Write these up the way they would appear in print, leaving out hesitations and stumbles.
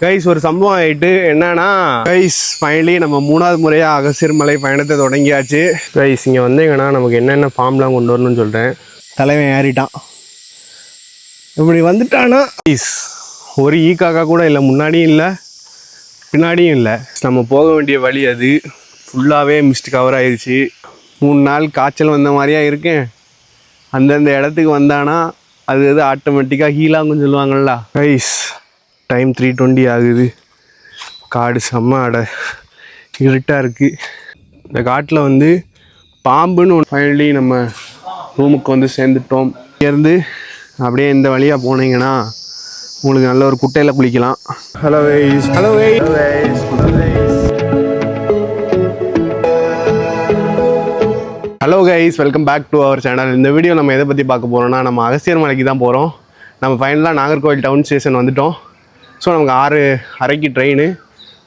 Guys ஒரு சம்பவம் ஆயிட்டு என்னன்னா கைஸ் ஃபைனலி நம்ம 3வது முறையா அகசியர் மலை பயணத்தை தொடங்கியாச்சு. கைஸ் இங்கே வந்தீங்கன்னா நமக்கு என்னென்ன ஃபார்ம்லாம் கொண்டு வரணும்னு சொல்கிறேன். தலைவன் ஏறிட்டான், இப்படி வந்துட்டானா கைஸ் ஒரு காக்கா கூட இல்லை, முன்னாடியும் இல்லை பின்னாடியும் இல்லை. நம்ம போக வேண்டிய வழி அது ஃபுல்லாகவே மிஸ்ட் கவர் ஆயிடுச்சு. 3 நாள் காய்ச்சல் வந்த மாதிரியா இருக்கேன். அந்தந்த இடத்துக்கு வந்தானா அது ஆட்டோமேட்டிக்காக ஹீலாகுன்னு சொல்லுவாங்கள்ல. கைஸ் டைம் 3:20 ஆகுது. காடு செம்ம இருட்டாக இருக்குது. இந்த காட்டில் வந்து பாம்புன்னு ஃபைனலி நம்ம ரூமுக்கு வந்து சேர்ந்துட்டோம். இங்கேருந்து அப்படியே இந்த வழியாக போனீங்கன்னா உங்களுக்கு நல்ல ஒரு குட்டையில் குளிக்கலாம். Hello guys, hello guys, hello guys, welcome back to our channel. இந்த வீடியோ நம்ம எதை பற்றி பார்க்க போகிறோம்னா, நம்ம அகஸ்தியர் மலைக்கு தான் போகிறோம். நம்ம ஃபைனலாக நாகர்கோவில் டவுன் ஸ்டேஷன் வந்துவிட்டோம். ஸோ நமக்கு 6:30 ட்ரெயின்.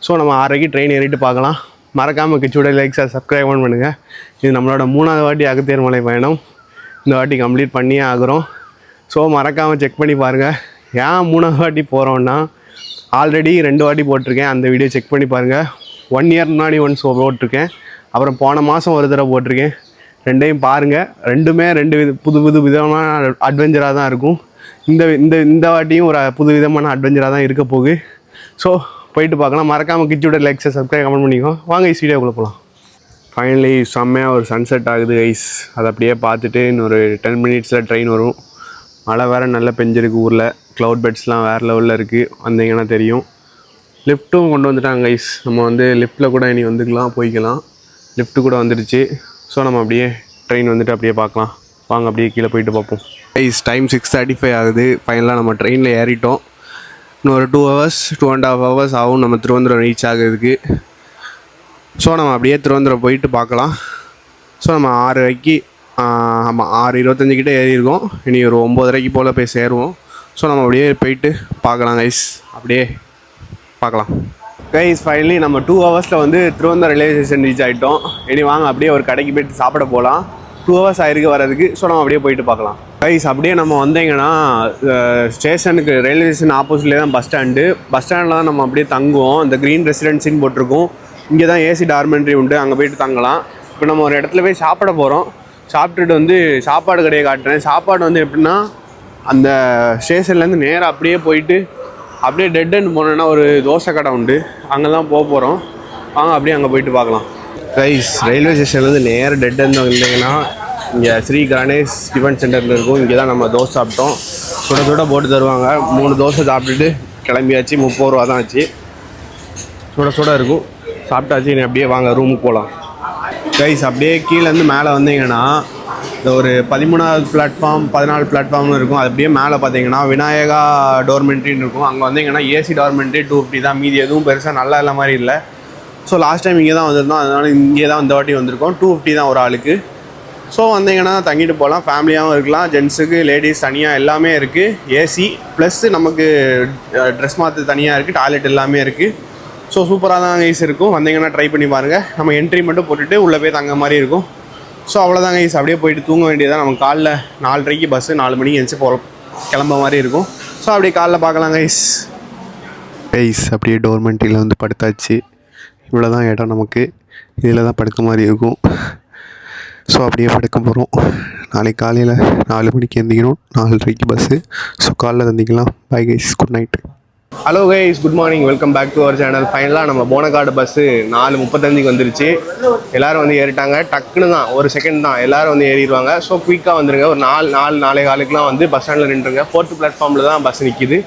ஸோ நம்ம 6:30 ட்ரெயின் ஏறிட்டு பார்க்கலாம். மறக்காமல் கிச்சுட லைக் சப்ஸ்கிரைப் பண்ணுங்கள். இது நம்மளோட 3வது வாட்டி அகஸ்தியர் மலை பயணம். இந்த வாட்டி கம்ப்ளீட் பண்ணியே ஆகிறோம். ஸோ மறக்காமல் செக் பண்ணி பாருங்கள். ஏன் 3வது வாட்டி போகிறோன்னா, ஆல்ரெடி 2 வாட்டி போட்டிருக்கேன். அந்த வீடியோ செக் பண்ணி பாருங்கள். 1 இயர் முன்னாடி ஒன்ஸ் போட்டிருக்கேன், அப்புறம் போன மாதம் ஒரு தடவை போட்டிருக்கேன். ரெண்டையும் பாருங்கள். ரெண்டுமே 2 புது விதமான அட்வென்ச்சராக தான் இருக்கும். இந்த வாட்டியும் ஒரு புது விதமான அட்வென்ச்சராக தான் இருக்க போகுது. ஸோ போயிட்டு பார்க்கலாம். மறக்காமல் கிச்சுட லைக் சப்ஸ்கிரைப் கமெண்ட் பண்ணிக்கோ. வாங்க ஐஸ் வீடியோக்குள்ளே போகலாம். ஃபைனலி செம்மையாக ஒரு சன்செட் ஆகுது ஐஸ். அதை அப்படியே பார்த்துட்டு இன்னொரு 10 மினிட்ஸில் ட்ரெயின் வரும். மழை வேறு நல்லா பெஞ்சிருக்கு ஊரில். க்ளவுட் பெட்ஸ்லாம் வேறு லெவலில் இருக்குது, வந்தீங்கன்னா தெரியும். லிஃப்ட்டும் கொண்டு வந்துட்டாங்க ஐஸ். நம்ம வந்து லிஃப்ட்டில் கூட இனி வந்துக்கலாம், போய்க்கலாம். லிஃப்ட்டு கூட வந்துடுச்சு. ஸோ நம்ம அப்படியே ட்ரெயின் வந்துட்டு அப்படியே பார்க்கலாம். வாங்க அப்படியே கீழே போயிட்டு பார்ப்போம். ஐஸ் டைம் 6:35 ஆகுது. ஃபைனலாக நம்ம ட்ரெயினில் ஏறிட்டோம். இன்னொரு 2 hours 2.5 hours ஆகும் நம்ம திருவனந்தபுரம் ரீச் ஆகிறதுக்கு. ஸோ நம்ம அப்படியே திருவனந்தபுரம் போயிட்டு பார்க்கலாம். ஸோ நம்ம 6:30 ஆமாம் 6:25 ஏறியிருக்கோம். இனி ஒரு 9:30 போல் போய் சேருவோம். ஸோ நம்ம அப்படியே போயிட்டு பார்க்கலாம் கைஸ். அப்படியே பார்க்கலாம் கைஸ். ஃபைனலி நம்ம 2 hours வந்து திருவனந்தபுரம் ரயில்வே ஸ்டேஷன் ரீச் ஆகிட்டோம். இனி வாங்க அப்படியே ஒரு கடைக்கு போய்ட்டு சாப்பிட போகலாம். 2 hours ஆயிருக்கு வரதுக்கு. ஸோ நம்ம அப்படியே போயிட்டு பார்க்கலாம் கைஸ். அப்படியே நம்ம வந்தீங்கன்னா ஸ்டேஷனுக்கு ரயில்வே ஸ்டேஷன் ஆப்போசிட்லேயே தான் பஸ் ஸ்டாண்டு. பஸ் ஸ்டாண்டில் தான் நம்ம அப்படியே தங்குவோம். இந்த க்ரீன் ரெசிடென்சின்னு போட்டிருக்கோம். இங்கே தான் ஏசி டார்மெண்ட்ரி உண்டு, அங்கே போய்ட்டு தங்கலாம். இப்போ நம்ம ஒரு இடத்துல போய் சாப்பிட போகிறோம். சாப்பிட்டுட்டு வந்து சாப்பாடு கடையை காட்டுறேன். சாப்பாடு வந்து எப்படின்னா, அந்த ஸ்டேஷன்லேருந்து நேராக அப்படியே போயிட்டு அப்படியே டெட் எண்ட் போனோன்னா ஒரு தோசை கடை உண்டு, அங்கே தான் போக போகிறோம். வாங்க அப்படியே அங்கே போயிட்டு பார்க்கலாம் கைஸ். ரயில்வே ஸ்டேஷன்லேருந்து நேராக டெட் எண்ட் வந்தீங்கன்னா இங்கே ஸ்ரீ கணேஷ் டிஃபன் சென்டரில் இருக்கும். இங்கே தான் நம்ம தோசை சாப்பிட்டோம். சுட போட்டு தருவாங்க. 3 தோசை சாப்பிட்டுட்டு கிளம்பியாச்சு. 30 ரூபா தான் ஆச்சு. சுட இருக்கும். சாப்பிட்டாச்சு. நீ அப்படியே வாங்க ரூமுக்கு போகலாம் கைஸ். அப்படியே கீழேருந்து மேலே வந்தீங்கன்னா இந்த ஒரு 13வது பிளாட்ஃபார்ம் 14 பிளாட்ஃபார்ம்னு இருக்கும். அது அப்படியே மேலே பார்த்தீங்கன்னா விநாயகா டோர்மெண்ட்ரின்னு இருக்கும். அங்கே வந்தீங்கன்னா ஏசி டோர்மெண்ட்ரி 250 தான். மீதி எதுவும் பெருசாக நல்லா இல்லை மாதிரி இல்லை. ஸோ லாஸ்ட் டைம் இங்கே தான் வந்திருந்தோம், அதனால் இங்கே தான் இந்த வாட்டி வந்திருக்கோம். 250 தான் ஒரு ஆளுக்கு. ஸோ வந்தீங்கன்னா தங்கிட்டு போகலாம். ஃபேமிலியாகவும் இருக்கலாம். ஜென்ஸுக்கு லேடிஸ் தனியாக எல்லாமே இருக்குது. ஏசி ப்ளஸ் நமக்கு ட்ரெஸ் மாற்று தனியாக இருக்குது. டாய்லெட் எல்லாமே இருக்குது. ஸோ சூப்பராக தான் கைஸ் இருக்கும். வந்தீங்கன்னா ட்ரை பண்ணி பாருங்கள். நம்ம என்ட்ரி மட்டும் போட்டுட்டு உள்ளே போய் தங்க மாதிரி இருக்கும். ஸோ அவ்வளோதான் கைஸ். அப்படியே போயிட்டு தூங்க வேண்டியதான். நமக்கு காலைல 4:30 பஸ்ஸு, 4 மணிக்கு எழுந்துச்சி போகிறோம், கிளம்ப மாதிரி இருக்கும். ஸோ அப்படியே காலைல பார்க்கலாம் கைஸ். அப்படியே டோர்மெண்ட்ரியில் வந்து படுத்தாச்சு. இவ்வளோ தான் இடம் நமக்கு. இதில் தான் படுக்க மாதிரி இருக்கும். ஸோ அப்படியே படுக்க போகிறோம். நாளைக்கு காலையில் 4 மணிக்கு எழுந்திக்கணும். 4:30 பஸ்ஸு. ஸோ காலைல தந்திக்கலாம். Bye guys, good night. Hello guys, good morning, welcome back to our channel. ஃபைனலாக நம்ம போனக்காடு பஸ்ஸு 4:35 வந்துருச்சு. எல்லோரும் வந்து ஏறிட்டாங்க. டக்குன்னு தான், ஒரு செகண்ட் தான் எல்லோரும் வந்து ஏறிடுவாங்க. ஸோ குயிக்காக வந்துடுங்க. ஒரு 4:45 வந்து பஸ் ஸ்டாண்டில் நின்றுங்க. 4th பிளாட்ஃபார்மில் தான் பஸ் நிற்கிது.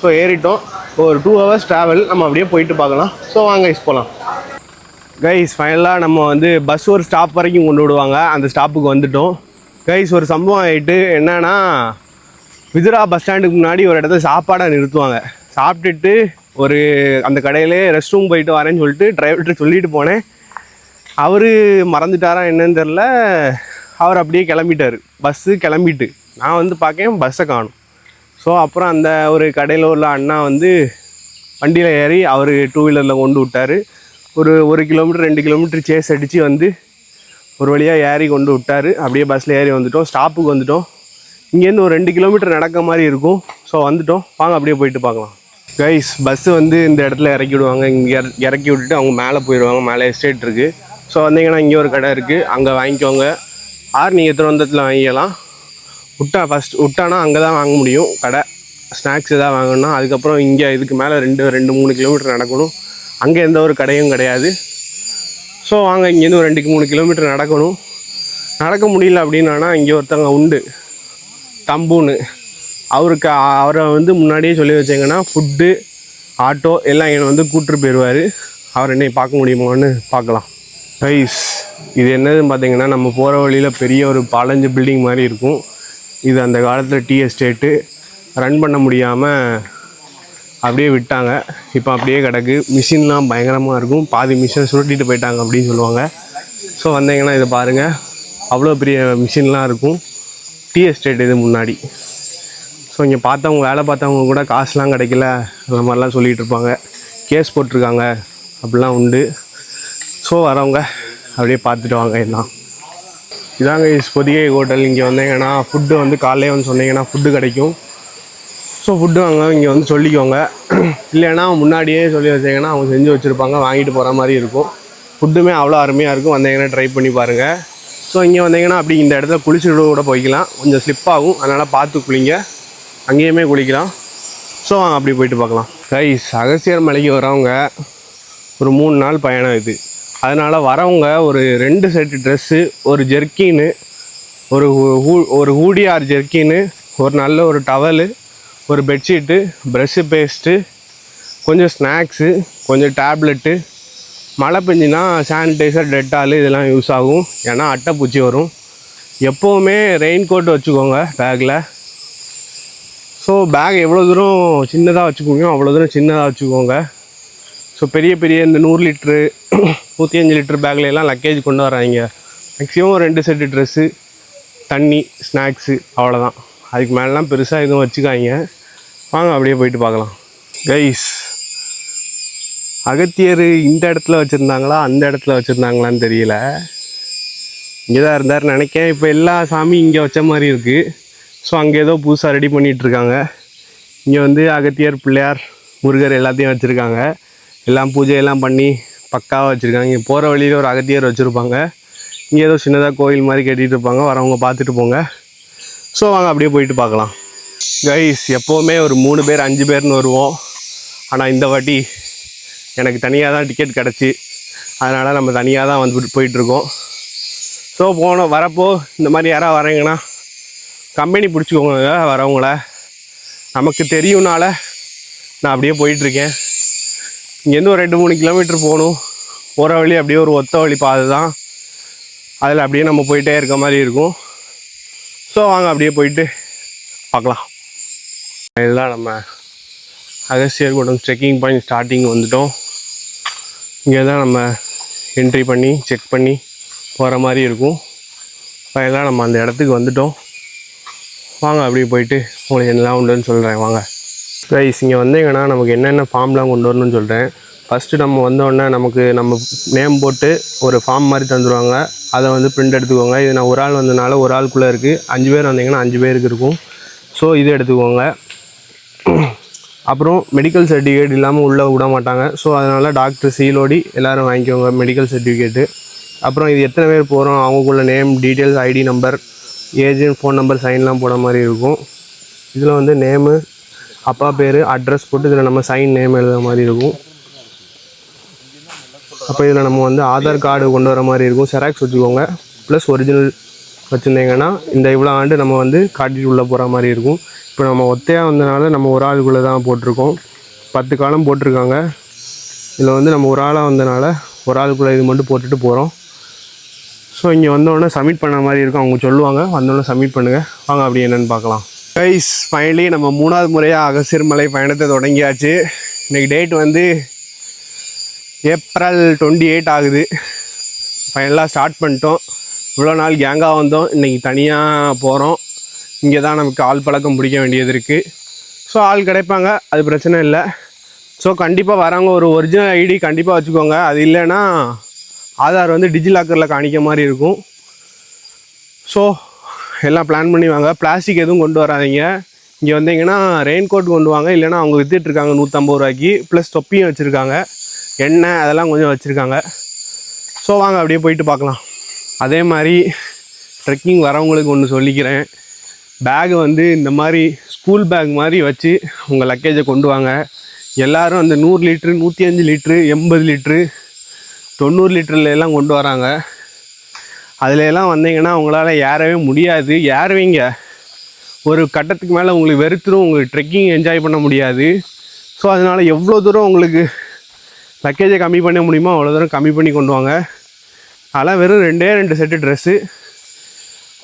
ஸோ ஏறிட்டோம். ஒரு 2 hours ட்ராவல். நம்ம அப்படியே போயிட்டு பார்க்கலாம். ஸோ வாங்க கைஸ் போகலாம் கைஸ். ஃபைனலாக நம்ம வந்து பஸ் ஒரு ஸ்டாப் வரைக்கும் கொண்டு விடுவாங்க. அந்த ஸ்டாப்புக்கு வந்துவிட்டோம் கைஸ். ஒரு சம்பவம் ஆகிட்டு என்னன்னா, விதுரா பஸ் ஸ்டாண்டுக்கு முன்னாடி ஒரு இடத்துல சாப்பாடை நிறுத்துவாங்க. சாப்பிட்டுட்டு ஒரு அந்த கடையிலே ரெஸ்ட் ரூம் போயிட்டு வரேன்னு சொல்லிட்டு டிரைவர்கிட்ட சொல்லிட்டு போனேன். அவர் மறந்துட்டாரா என்னன்னு தெரில. அவர் அப்படியே கிளம்பிட்டார். பஸ்ஸு கிளம்பிட்டு நான் வந்து பார்க்கேன், பஸ்ஸை காணும். ஸோ அப்புறம் அந்த ஒரு கடையில் உள்ள அண்ணா வந்து வண்டியில் ஏறி அவர் 2 வீலரில் கொண்டு விட்டார். ஒரு 1 கிலோமீட்டர் 2 கிலோமீட்டர் சேஸ் அடித்து வந்து ஒரு வழியாக ஏறி கொண்டு விட்டார். அப்படியே பஸ்ஸில் ஏறி வந்துவிட்டோம். ஸ்டாப்புக்கு வந்துவிட்டோம். இங்கேருந்து ஒரு 2 கிலோமீட்டர் நடக்க மாதிரி இருக்கும். ஸோ வந்துவிட்டோம். வாங்க அப்படியே போயிட்டு பார்க்கலாம் கைஸ் பஸ்ஸு வந்து இந்த இடத்துல இறக்கி விடுவாங்க. இங்கே இறக்கி விட்டுட்டு அவங்க மேலே போயிடுவாங்க. மேலே எஸ்டேட் இருக்குது. ஸோ வந்தீங்கன்னா இங்கே ஒரு கடை இருக்குது, அங்கே வாங்கிக்கோங்க. ஆர் நீங்கள் திருவனந்தத்தில் வாங்கிக்கலாம். விட்டானா அங்கே தான் வாங்க முடியும் கடை. ஸ்நாக்ஸ் எதாவது வாங்கணும்னா அதுக்கப்புறம் இங்கே இதுக்கு மேலே 2-3 கிலோமீட்டர் நடக்கணும். அங்கே எந்த ஒரு கடையும் கிடையாது. ஸோ வாங்க இங்கேருந்து ஒரு 2-3 கிலோமீட்டர் நடக்கணும். நடக்க முடியல அப்படின்னா இங்கே ஒருத்தவங்க உண்டு, தம்புன்னு. அவரை வந்து முன்னாடியே சொல்லி வச்சிங்கன்னா ஃபுட்டு, ஆட்டோ எல்லாம் என்னை வந்து கூப்பிட்டு போயிடுவார். அவர் என்னை பார்க்க முடியுமான்னு பார்க்கலாம். ரைஸ் இது என்னதுன்னு பார்த்தீங்கன்னா, நம்ம போகிற வழியில் பெரிய ஒரு 4-5 பில்டிங் மாதிரி இருக்கும். இது அந்த காலத்தில் டீ எஸ்டேட்டு ரன் பண்ண முடியாமல் அப்படியே விட்டாங்க. இப்போ அப்படியே கிடக்கு. மிஷின்லாம் பயங்கரமாக இருக்கும். பாதி மிஷினை சுருட்டிட்டு போயிட்டாங்க அப்படின்னு சொல்லுவாங்க. ஸோ வந்தீங்கன்னா இதை பாருங்கள், அவ்வளோ பெரிய மிஷின்லாம் இருக்கும். டீ எஸ்டேட் இது முன்னாடி. ஸோ இங்கே பார்த்தவங்க, வேலை பார்த்தவங்க கூட காசுலாம் கிடைக்கல அந்த மாதிரிலாம் சொல்லிகிட்டு இருப்பாங்க. கேஸ் போட்டிருக்காங்க அப்படிலாம் உண்டு. ஸோ வரவங்க அப்படியே பார்த்துட்டு வாங்க. எல்லாம் இதாங்க பொதிகை ஹோட்டல். இங்கே வந்தீங்கன்னா ஃபுட்டு வந்து காலையே வந்து சொன்னீங்கன்னா ஃபுட்டு கிடைக்கும். ஸோ ஃபுட்டு வாங்க இங்கே வந்து சொல்லிக்கோங்க. இல்லைன்னா முன்னாடியே சொல்லி வச்சிங்கன்னா அவங்க செஞ்சு வச்சுருப்பாங்க, வாங்கிட்டு போகிற மாதிரி இருக்கும். ஃபுட்டுமே அவ்வளோ அருமையாக இருக்கும். வந்தீங்கன்னா ட்ரை பண்ணி பாருங்கள். ஸோ இங்கே வந்தீங்கன்னா அப்படி இந்த இடத்துல குளிச்சுட்டு கூட போய்க்கலாம். கொஞ்சம் ஸ்லிப் ஆகும், அதனால் பார்த்து குளிங்க. அங்கேயுமே குளிக்கலாம். ஸோ வாங்க அப்படி போயிட்டு பார்க்கலாம். கைஸ் அகஸ்தியர் மலைக்கு வரவங்க ஒரு 3 நாள் பயணம் இது. அதனால் வரவங்க ஒரு 2 செட்டு ட்ரெஸ்ஸு, ஒரு ஜெர்க்கின்னு, ஒரு ஹூடி ஆர் ஜெர்க்கின்னு, ஒரு நல்ல ஒரு டவலு, ஒரு பெட்ஷீட்டு, ப்ரெஷ்ஷு, பேஸ்ட்டு, கொஞ்சம் ஸ்நாக்ஸு, கொஞ்சம் டேப்லெட்டு, மழை பெஞ்சினா சானிடைசர், டெட்டாலு இதெல்லாம் யூஸ் ஆகும். ஏன்னா அட்டைப்பூச்சி வரும். எப்போவுமே ரெயின் கோட் வச்சுக்கோங்க பேக்கில். ஸோ பேக் எவ்வளோ தூரம் சின்னதாக வச்சுக்கோங்க அவ்வளோ தூரம் சின்னதாக வச்சுக்கோங்க. ஸோ பெரிய இந்த 100 லிட்ரு 105 லிட்டர் பேக்லாம் லக்கேஜ் கொண்டு வராங்க. மேக்ஸிமம் 2 செட்டு ட்ரெஸ்ஸு, தண்ணி, ஸ்நாக்ஸு, அவ்வளோதான். அதுக்கு மேலாம் பெருசாக எதுவும் வச்சுக்காங்க. வாங்க அப்படியே போயிட்டு பார்க்கலாம். கைஸ் அகத்தியர் இந்த இடத்துல வச்சுருந்தாங்களா அந்த இடத்துல வச்சுருந்தாங்களான்னு தெரியல. இங்கே தான் இருந்தார் நினைக்கேன். இப்போ எல்லா சாமியும் இங்கே வச்ச மாதிரி இருக்குது. ஸோ அங்கே ஏதோ புதுசாக ரெடி பண்ணிகிட்ருக்காங்க. இங்கே வந்து அகத்தியர், பிள்ளையார், முருகர் எல்லாத்தையும் வச்சுருக்காங்க. எல்லாம் பூஜையெல்லாம் பண்ணி பக்காவாக வச்சுருக்காங்க. இங்கே போகிற வழியில் ஒரு அகத்தியர் வச்சுருப்பாங்க. இங்கே ஏதோ சின்னதாக கோயில் மாதிரி கட்டிகிட்டு இருப்பாங்க. வரவங்க பார்த்துட்டு போங்க. ஸோ வாங்க அப்படியே போயிட்டு பார்க்கலாம். கைஸ் எப்போவுமே ஒரு 3 பேர் 5 பேர்னு வருவோம். ஆனால் இந்த வாட்டி எனக்கு தனியாக தான் டிக்கெட் கிடச்சி, அதனால் நம்ம தனியாக தான் வந்து போயிட்டுருக்கோம். ஸோ வரப்போ இந்த மாதிரி யாராவது வரீங்கன்னா கம்பெனி பிடிச்சிக்கோங்க வரவங்கள. நமக்கு தெரியும்னால நான் அப்படியே போயிட்டுருக்கேன். இங்கேருந்து ஒரு 2-3 கிலோமீட்டர் போகணும். போகிற வழி அப்படியே ஒரு ஒத்த வழி பாதை தான். அதில் அப்படியே நம்ம போயிட்டே இருக்க மாதிரி இருக்கும். ஸோ வாங்க அப்படியே போயிட்டு பார்க்கலாம். இதுதான் நம்ம அகஸ்தியர் கூட்டம் ட்ரெக்கிங் பாயிண்ட் ஸ்டார்டிங் வந்துட்டோம். இங்கே தான் நம்ம என்ட்ரி பண்ணி செக் பண்ணி போகிற மாதிரி இருக்கும். அதெல்லாம் நம்ம அந்த இடத்துக்கு வந்துட்டோம். வாங்க அப்படியே போயிட்டு உங்களுக்கு என்னெல்லாம் உண்டுன்னு சொல்கிறேன். வாங்க கைஸ் இங்கே வந்தீங்கன்னா நமக்கு என்னென்ன ஃபார்ம்லாம் கொண்டு வரணும்னு சொல்கிறேன். ஃபஸ்ட்டு நம்ம வந்தோடனே நம்ம நேம் போட்டு ஒரு ஃபார்ம் மாதிரி தந்துடுவாங்க. அதை வந்து பிரிண்ட் எடுத்துக்கோங்க. இது நான் ஒரு ஆள் வந்ததுனால ஒரு ஆளுக்குள்ளே இருக்குது. 5 பேர் வந்தீங்கன்னா 5 பேருக்கு இருக்கும். ஸோ இது எடுத்துக்கோங்க. அப்புறம் மெடிக்கல் சர்டிஃபிகேட் இல்லாமல் உள்ளே விட மாட்டாங்க. ஸோ அதனால் டாக்டர் சீலோடி எல்லோரும் வாங்கிக்கோங்க மெடிக்கல் சர்டிஃபிகேட்டு. அப்புறம் இது எத்தனை பேர் போகிறோம், அவங்களுக்குள்ள name, details, ID number, age, phone number, சைன்லாம் போட மாதிரி இருக்கும். இதில் வந்து நேமு, அப்பா பேர், அட்ரஸ் போட்டு இதில் நம்ம சைன் நேம் எழுதுகிற மாதிரி இருக்கும். அப்போ இதில் நம்ம வந்து ஆதார் கார்டு கொண்டு வர மாதிரி இருக்கும். செராக்ஸ் வச்சுக்கோங்க. ப்ளஸ் ஒரிஜினல் வச்சுருந்தீங்கன்னா இந்த இவ்வளோ ஆண்டு நம்ம வந்து காட்டிட்டு உள்ளே போகிற மாதிரி இருக்கும். இப்போ நம்ம ஒத்தையாக வந்தனால நம்ம ஒரு ஆளுக்குள்ளே தான் போட்டிருக்கோம். 10 காலம் போட்டிருக்காங்க. இதில் வந்து நம்ம ஒரு ஆளாக வந்தனால ஒரு ஆளுக்குள்ளே இது மட்டும் போட்டுட்டு போகிறோம். ஸோ இங்கே வந்தோடனே சப்மிட் பண்ண மாதிரி இருக்கும். அவங்க சொல்லுவாங்க, வந்தோடனே சப்மிட் பண்ணுங்கள். வாங்க அப்படி என்னென்னு பார்க்கலாம். கைஸ் ஃபைனலி நம்ம 3வது முறையாக அகஸ்தியர் மலை பயணத்தை தொடங்கியாச்சு. இன்றைக்கி டேட் வந்து ஏப்ரல் 28 ஆகுது. ஃபைனலாக ஸ்டார்ட் பண்ணிட்டோம். இவ்வளோ நாள் கேங்காக வந்தோம், இன்றைக்கி தனியாக போகிறோம். இங்கே தான் நமக்கு ஆள் பழக்கம் பிடிக்க வேண்டியது இருக்குது. ஸோ ஆள் கிடைப்பாங்க, அது பிரச்சனை இல்லை. ஸோ கண்டிப்பாக வரவங்க ஒரு ஒரிஜினல் ஐடி கண்டிப்பாக வச்சுக்கோங்க. அது இல்லைன்னா ஆதார் வந்து டிஜிலாக்கரில் காணிக்க மாதிரி இருக்கும். ஸோ எல்லாம் பிளான் பண்ணி வாங்க. பிளாஸ்டிக் எதுவும் கொண்டு வராதீங்க. இங்கே வந்தீங்கன்னா ரெயின் கோட் கொண்டு வாங்க, இல்லைன்னா அவங்க விற்றுட்ருக்காங்க 150 ரூபாய்க்கு, ப்ளஸ் தொப்பியும் வச்சுருக்காங்க, எண்ணெய் அதெல்லாம் கொஞ்சம் வச்சுருக்காங்க. ஸோ வாங்க அப்படியே போயிட்டு பார்க்கலாம். அதே மாதிரி ட்ரெக்கிங் வரவங்களுக்கு ஒன்று சொல்லிக்கிறேன், பேகு வந்து இந்த மாதிரி ஸ்கூல் பேக் மாதிரி வச்சு உங்கள் லக்கேஜை கொண்டு வாங்க. எல்லோரும் அந்த 100 லிட்ரு 105 லிட்ரு 80 லிட்ரு 90 லிட்டரில் எல்லாம் கொண்டு வராங்க. அதில் எல்லாம் வந்தீங்கன்னா உங்களால் ஏறவே முடியாது. ஏறுவீங்க, ஒரு கட்டத்துக்கு மேலே உங்களுக்கு வெறுத்துரும், உங்களுக்கு ட்ரெக்கிங் என்ஜாய் பண்ண முடியாது. ஸோ அதனால் எவ்வளோ தூரம் உங்களுக்கு லக்கேஜை கம்மி பண்ண முடியுமோ அவ்வளோ தூரம் கம்மி பண்ணி கொண்டு வாங்க. அதெல்லாம் வெறும் 2 செட்டு ட்ரெஸ்ஸு,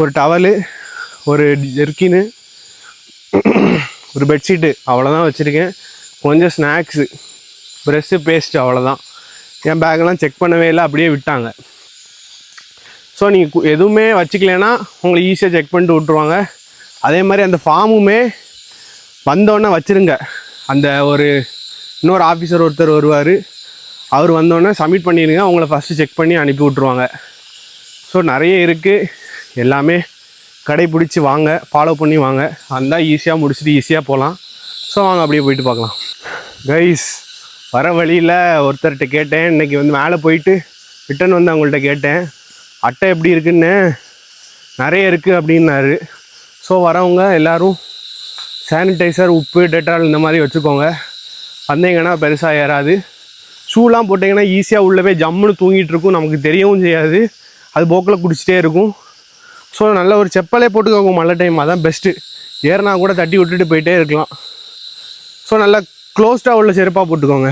ஒரு டவலு, ஒரு ஜெர்க்கின்னு, ஒரு பெட்ஷீட்டு, அவ்வளோதான் வச்சுருக்கேன். கொஞ்சம் ஸ்நாக்ஸு, ப்ரெஷ்ஷு, பேஸ்ட்டு, அவ்வளோதான். என் பேக்கெல்லாம் செக் பண்ணவே இல்லை, அப்படியே விட்டாங்க. ஸோ நீங்கள் எதுவுமே வச்சுக்கலைன்னா உங்களை ஈஸியாக செக் பண்ணிட்டு விட்ருவாங்க. அதே மாதிரி அந்த ஃபார்முமே வந்தோடனே வச்சுருங்க. அந்த இன்னொரு ஆஃபீஸர் ஒருத்தர் வருவார், அவர் வந்தோடனே சப்மிட் பண்ணிடுங்க, அவங்கள ஃபஸ்ட்டு செக் பண்ணி அனுப்பி விட்ருவாங்க. ஸோ நிறைய இருக்குது, எல்லாமே கடைப்பிடிச்சி வாங்க, ஃபாலோ பண்ணி வாங்க, வந்தால் ஈஸியாக முடிச்சுட்டு ஈஸியாக போகலாம். ஸோ வாங்க அப்படியே போயிட்டு பார்க்கலாம். கைஸ், வர வழியில் ஒருத்தர்கிட்ட கேட்டேன், இன்றைக்கி வந்து மேலே போயிட்டு ரிட்டன் வந்து அவங்கள்ட்ட கேட்டேன், அட்டை எப்படி இருக்குன்னு. நிறைய இருக்குது அப்படின்னாரு. ஸோ வரவங்க எல்லோரும் சானிடைசர், உப்பு, டெட்டால் இந்த மாதிரி வச்சுக்கோங்க. வந்தீங்கன்னா பெருசாக ஏறாது. ஷூலாம் போட்டிங்கன்னா ஈஸியாக உள்ளே போய் ஜம்முன்னு தூங்கிட்டு இருக்கும், நமக்கு தெரியவும் செய்யாது, அது போக்கில் குடிச்சிட்டே இருக்கும். ஸோ நல்ல ஒரு செப்பலே போட்டுக்கோங்க மழை டைம், அதான் பெஸ்ட்டு. ஏறினா கூட தட்டி விட்டுட்டு போயிட்டே இருக்கலாம். ஸோ நல்லா க்ளோஸ்டாக உள்ள செருப்பாக போட்டுக்கோங்க,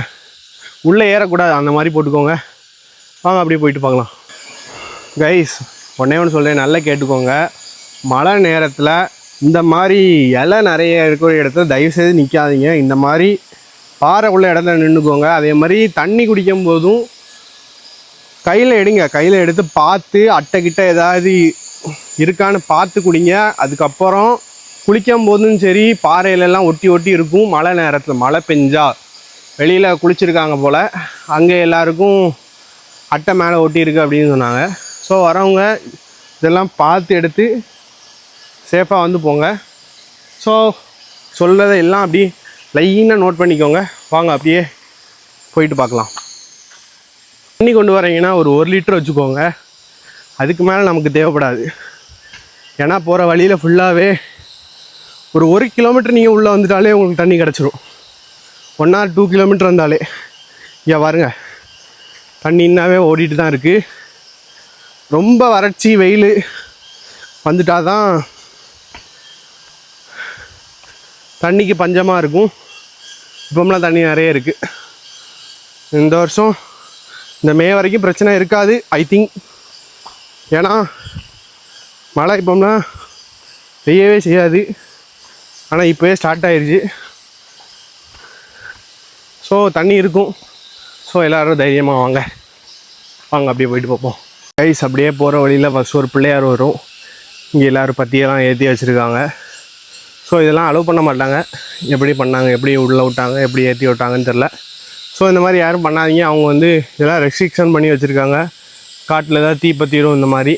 உள்ளே ஏறக்கூடாது, அந்த மாதிரி போட்டுக்கோங்க. வாங்க அப்படியே போயிட்டு பார்க்கலாம். கைஸ், ஒன்று சொல்கிறேன், நல்லா கேட்டுக்கோங்க. மழை நேரத்தில் இந்த மாதிரி இலை நிறைய இருக்கிற இடத்துல தயவுசெய்து நிற்காதீங்க. இந்த மாதிரி பாறை உள்ள இடத்துல நின்றுக்கோங்க. அதே மாதிரி தண்ணி குடிக்கும் போதும் கையில் எடுங்க, கையில் எடுத்து பார்த்து அட்டைக்கிட்ட ஏதாவது இருக்கான்னு பார்த்து குடிங்க. அதுக்கப்புறம் குளிக்கும் போதும் சரி, பாறையிலெல்லாம் ஒட்டி ஒட்டி இருக்கும். மழை நேரத்தில் மழை பெஞ்சா வெளியில் குளிச்சிருக்காங்க போல், அங்கே எல்லாருக்கும் அட்டை மேலே ஒட்டி இருக்குது அப்படின்னு சொன்னாங்க. ஸோ வரவங்க இதெல்லாம் பார்த்து எடுத்து சேஃபாக வந்து போங்க. ஸோ சொல்கிறத எல்லாம் அப்படி லைனாக நோட் பண்ணிக்கோங்க. வாங்க அப்படியே போயிட்டு பார்க்கலாம். தண்ணி கொண்டு வரீங்கன்னா ஒரு 1 லிட்டர் வச்சுக்கோங்க, அதுக்கு மேலே நமக்கு தேவைப்படாது. ஏன்னா போகிற வழியில் ஃபுல்லாகவே ஒரு 1 கிலோமீட்டர் நீங்கள் உள்ளே வந்துட்டாலே உங்களுக்கு தண்ணி கிடச்சிரும். 1 or 2 கிலோமீட்டர் வந்தாலே. இங்கே பாருங்க, தண்ணி இன்னவே ஓடிட்டு தான் இருக்குது. ரொம்ப வறட்சி வெயில் வந்துட்டால் தான் தண்ணிக்கு பஞ்சமாக இருக்கும். இப்போம்லாம் தண்ணி நிறைய இருக்குது. இந்த வருஷம் இந்த மே வரைக்கும் பிரச்சனை இருக்காது ஐ திங்க். ஏன்னா மழை இப்போம்லாம் பெய்யவே செய்யாது, ஆனால் இப்போவே ஸ்டார்ட் ஆயிடுச்சு. ஸோ தண்ணி இருக்கும். ஸோ எல்லோரும் தைரியமாக வாங்க. வாங்க அப்படியே போயிட்டு பார்ப்போம். கைஸ், அப்படியே போகிற வழியில் ஃபஸ்ட் ஒரு பிள்ளையார் வரும். இங்கே எல்லோரும் பற்றியெல்லாம் ஏற்றி வச்சுருக்காங்க. ஸோ இதெல்லாம் அலோவ் பண்ண மாட்டாங்க. எப்படி பண்ணாங்க, எப்படி உள்ளே விட்டாங்க, எப்படி ஏற்றி விட்டாங்கன்னு தெரில. ஸோ இந்த மாதிரி யாரும் பண்ணாதீங்க. அவங்க வந்து இதெல்லாம் ரெஸ்ட்ரிக்ஷன் பண்ணி வச்சுருக்காங்க, காட்டில் ஏதாவது தீ பற்றிடும் இந்த மாதிரி.